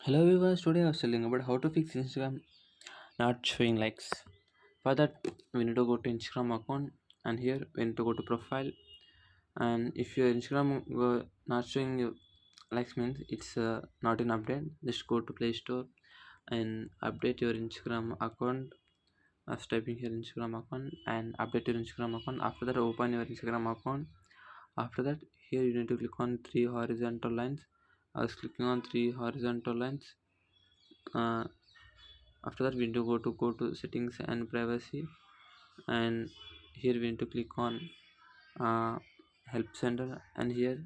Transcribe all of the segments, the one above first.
Hello viewers, today I was telling about how to fix Instagram not showing likes. For that, we need to go to Instagram account, and here we need to go to profile. And if your Instagram not showing you likes means it's not an update. Just go to Play Store and update your Instagram account. As typing here Instagram account and update your Instagram account. After that, open your Instagram account. After that, here you need to click on three horizontal lines. I was clicking on three horizontal lines. Uh, After that, we need to go to settings and privacy, and here we need to click on help center, and here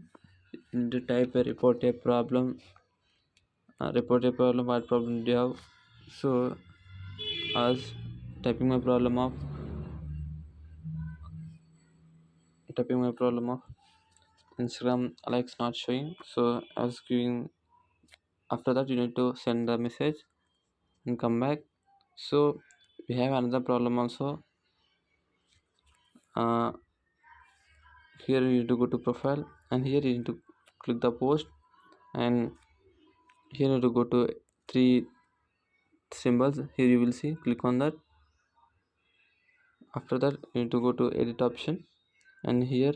we need to type a report a problem. What problem do you have? So as typing my problem of Instagram likes not showing. So I was giving. After that, you need to send the message and come back. So we have another problem also. uh, Here you need to go to profile, and here you need to click the post, and here you need to go to three symbols. Here you will see, click on that. After that, you need to go to edit option, and here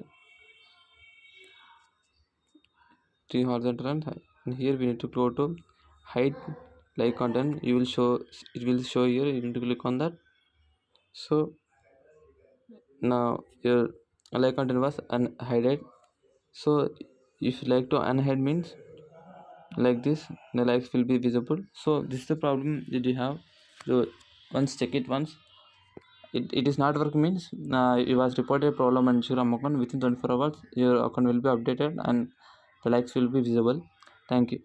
three horizontal lines, and here we need to go to hide like content. You will show, it will show here. You need to click on that. So now your like content was unhided. So if you like to unhide means like this, the likes will be visible. So this is the problem that you have. So once check it once, it is not working means it was reported a problem on Instagram account. Within 24 hours your account will be updated and the likes will be visible. Thank you.